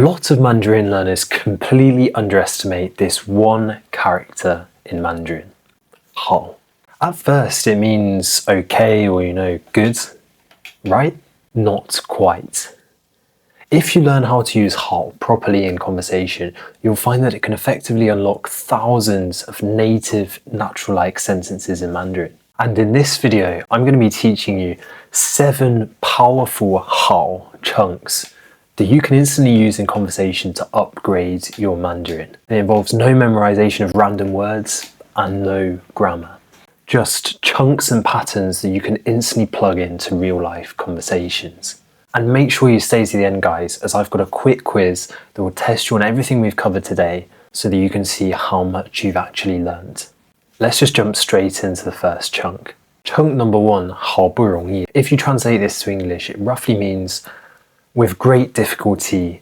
lot of Mandarin learners completely underestimate this one character in Mandarin, 好. At first it means okay or good, right? Not quite. If you learn how to use 好 properly in conversation, you'll find that it can effectively unlock thousands of native, natural-like sentences in Mandarin. And in this video, I'm going to be teaching you 7 powerful 好 chunks that you can instantly use in conversation to upgrade your Mandarin. It involves no memorization of random words and no grammar. Just chunks and patterns that you can instantly plug into real-life conversations. And make sure you stay to the end, guys, as I've got a quick quiz that will test you on everything we've covered today so that you can see how much you've actually learned. Let's just jump straight into the first chunk. Chunk number 1, 好不容易. If you translate this to English, it roughly means with great difficulty,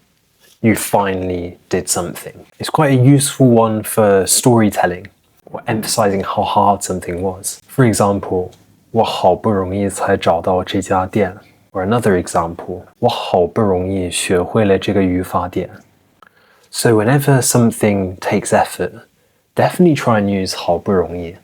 you finally did something. It's quite a useful one for storytelling or emphasizing how hard something was. For example, 我好不容易才找到这家店. Or another example, 我好不容易学会了这个语法点. So whenever something takes effort, definitely try and use 好不容易.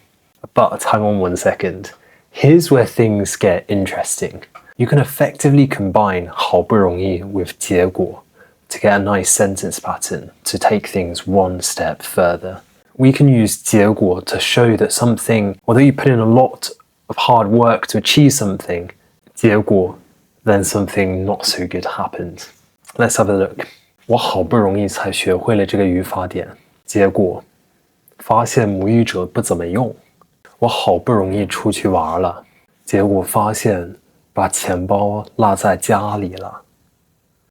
But hang on one second. Here's where things get interesting. You can effectively combine 好不容易 with 结果 to get a nice sentence pattern to take things one step further. We can use 结果 to show that something, although you put in a lot of hard work to achieve something, 结果 then something not so good happened. Let's have a look. 我好不容易才学会了这个语法点，结果发现母语者不怎么用。我好不容易出去玩了，结果发现把钱包落在家里了。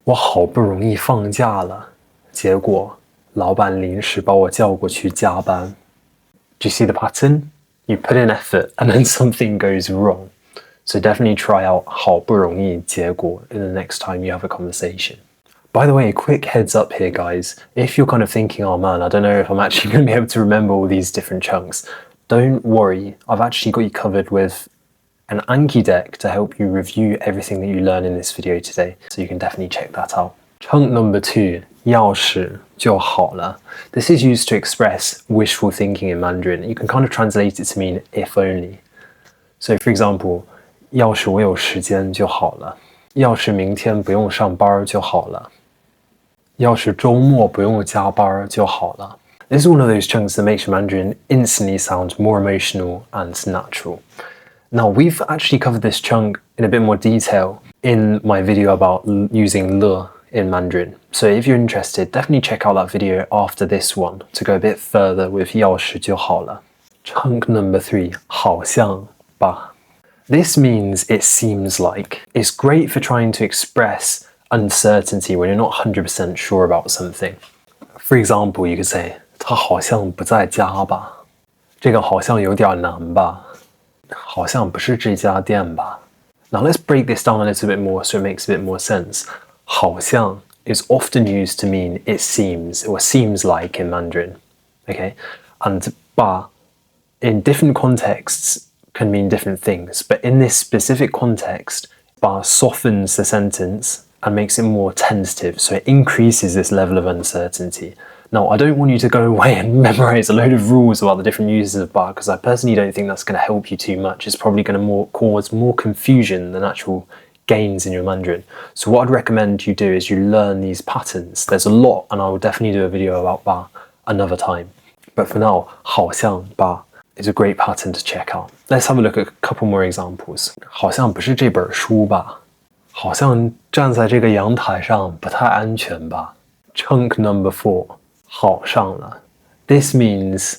我好不容易放假了，结果老板临时把我叫过去加班。Do you see the pattern? You put in effort and then something goes wrong. So definitely try out 好不容易结果 in the next time you have a conversation. By the way, quick heads up here, guys. If you're kind of thinking, oh man, I don't know if I'm actually going to be able to remember all these different chunks, don't worry. I've actually got you covered with an Anki deck to help you review everything that you learn in this video today. So you can definitely check that out. Chunk number 2, 要是就好了. This is used to express wishful thinking in Mandarin. You can kind of translate it to mean if only. So for example, 要是我有时间就好了，要是明天不用上班就好了，要是周末不用加班就好了。This is one of those chunks that makes your Mandarin instantly sound more emotional and natural. Now, we've actually covered this chunk in a bit more detail in my video about using le in Mandarin. So if you're interested, definitely check out that video after this one to go a bit further with 要是就好了. Chunk number 3, 好像吧. This means it seems like. It's great for trying to express uncertainty when you're not 100% sure about something. For example, you could say, 他好像不在家吧，这个好像有点难吧，好像不是这家店吧。Now let's break this down a little bit more so it makes a bit more sense. 好像 is often used to mean it seems or seems like in Mandarin. Okay? And 吧 in different contexts can mean different things, but in this specific context, 吧 softens the sentence and makes it more tentative, so it increases this level of uncertainty. Now, I don't want you to go away and memorize a load of rules about the different uses of 吧, because I personally don't think that's going to help you too much. It's probably going to cause more confusion than actual gains in your Mandarin. So what I'd recommend you do is you learn these patterns. There's a lot, and I will definitely do a video about 吧 another time. But for now, 好像吧 is a great pattern to check out. Let's have a look at a couple more examples. 好像不是这本书吧，好像站在这个阳台上不太安全吧。Chunk number 4, 好上了. This means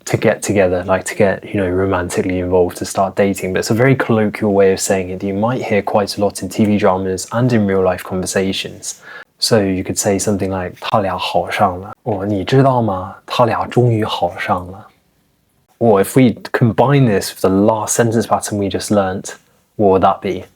to get together, like to get, romantically involved, to start dating, but it's a very colloquial way of saying it that you might hear quite a lot in TV dramas and in real life conversations. So you could say something like 他俩好上了, or 你知道吗，他俩终于好上了. Or if we combine this with the last sentence pattern we just learnt, what would that be?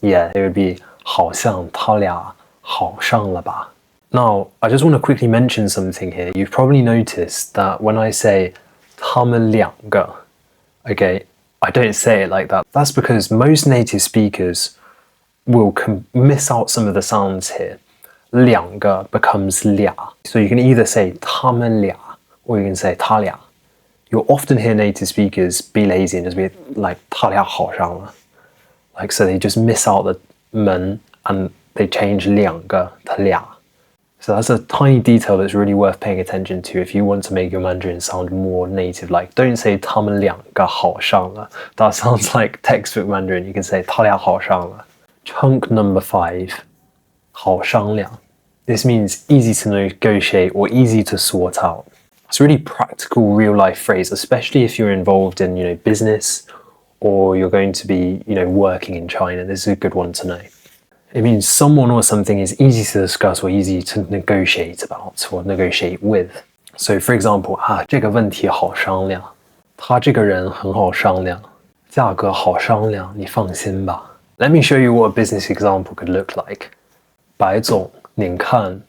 Yeah, it would be 好像他俩好上了吧. Now, I just want to quickly mention something here. You've probably noticed that when I say 他们两个, okay, I don't say it like that. That's because most native speakers will miss out some of the sounds here. 两个 becomes 俩. So you can either say 他们俩 or you can say 他俩. You'll often hear native speakers be lazy and just be like 他俩好上了. Like, so they just miss out the 门 and they change 两个 to 俩. So that's a tiny detail that's really worth paying attention to if you want to make your Mandarin sound more native. Like, don't say 他们两个好上了. That sounds like textbook Mandarin. You can say 他俩好上了. Chunk number 5, 好商量. This means easy to negotiate or easy to sort out. It's a really practical, real-life phrase, especially if you're involved in, business or you're going to be, working in China. This is a good one to know. It means someone or something is easy to discuss or easy to negotiate about or negotiate with. So, for example, 这个问题好商量，他这个人很好商量，价格好商量，你放心吧。Let me show you what a business example could look like. 白总，您看，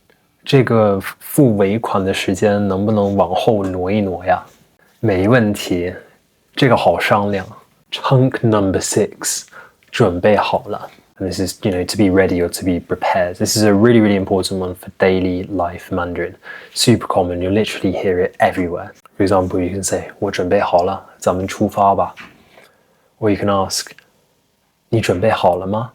这个付尾款的时间能不能往后挪一挪呀？没问题，这个好商量。Chunk number 6, 准备好了。And this is, to be ready or to be prepared. This is a really, really important one for daily life Mandarin. Super common, you'll literally hear it everywhere. For example, you can say, 我准备好了，咱们出发吧。Or you can ask, 你准备好了吗？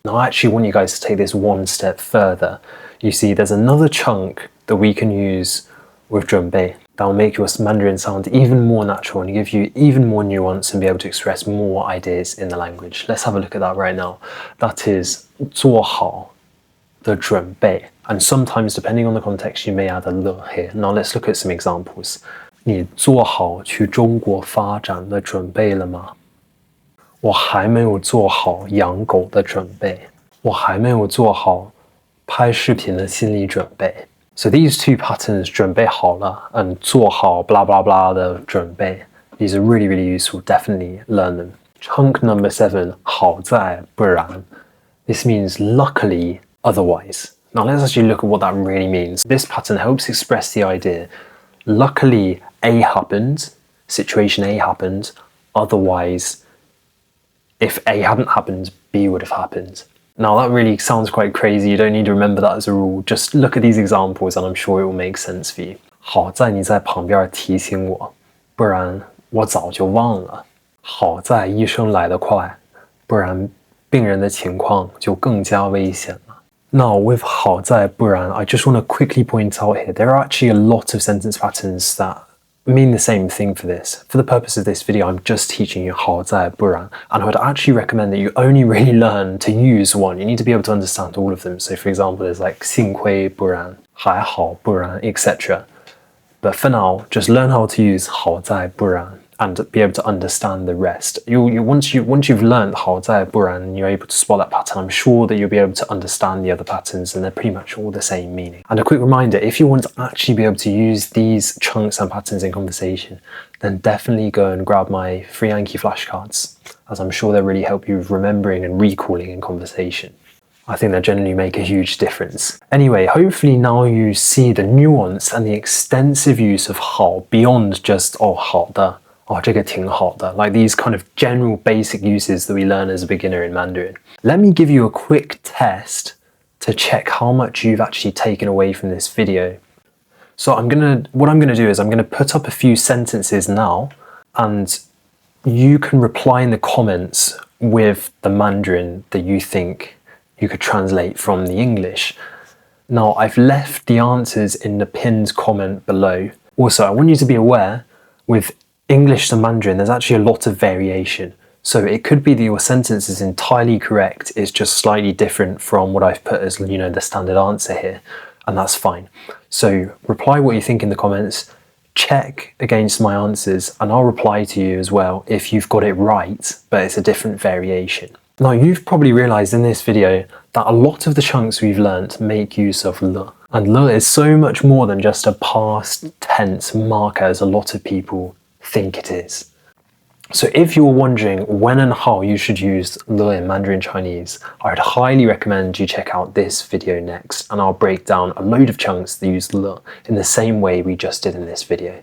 Now I actually want you guys to take this one step further. You see, there's another chunk that we can use with 准备 that will make your Mandarin sound even more natural and give you even more nuance and be able to express more ideas in the language. Let's have a look at that right now. That is 做好的准备. And sometimes, depending on the context, you may add a 了 here. Now let's look at some examples. 你做好去中国发展的准备了吗？我还没有做好养狗的准备。我还没有做好拍视频的心理准备。So these two patterns, 准备好了 and 做好 blah blah blah 的准备, these are really, really useful. Definitely learn them. Chunk number 7, 好在不然. This means luckily, otherwise. Now let's actually look at what that really means. This pattern helps express the idea. Luckily, A happened, situation A happened, otherwise, if A hadn't happened, B would have happened. Now that really sounds quite crazy, you don't need to remember that as a rule, just look at these examples and I'm sure it will make sense for you. 好在你在旁边提醒我，不然我早就忘了。好在医生来得快，不然病人的情况就更加危险了。Now with 好在不然, I just want to quickly point out here, there are actually a lot of sentence patterns that mean the same thing for this. For the purpose of this video, I'm just teaching you 好在不然, and I would actually recommend that you only really learn to use one. You need to be able to understand all of them. So for example, there's like 幸亏不然, 还好不然, etc. But for now, just learn how to use 好在不然 and be able to understand the rest. Once you've learned 好在不然and you're able to spot that pattern, I'm sure that you'll be able to understand the other patterns and they're pretty much all the same meaning. And a quick reminder, if you want to actually be able to use these chunks and patterns in conversation, then definitely go and grab my free Anki flashcards, as I'm sure they'll really help you with remembering and recalling in conversation. I think they generally make a huge difference. Anyway, hopefully now you see the nuance and the extensive use of 好 beyond just 好的, 这个挺好的, like these kind of general basic uses that we learn as a beginner in Mandarin. Let me give you a quick test to check how much you've actually taken away from this video. So what I'm gonna do is I'm gonna put up a few sentences now and you can reply in the comments with the Mandarin that you think you could translate from the English. Now I've left the answers in the pinned comment below. Also, I want you to be aware with English to Mandarin, there's actually a lot of variation. So it could be that your sentence is entirely correct, it's just slightly different from what I've put as, the standard answer here, and that's fine. So reply what you think in the comments, check against my answers, and I'll reply to you as well if you've got it right, but it's a different variation. Now you've probably realized in this video that a lot of the chunks we've learnt make use of 了. And 了 is so much more than just a past tense marker as a lot of people think it is. So if you're wondering when and how you should use 了 in Mandarin Chinese, I would highly recommend you check out this video next, and I'll break down a load of chunks that use 了 in the same way we just did in this video.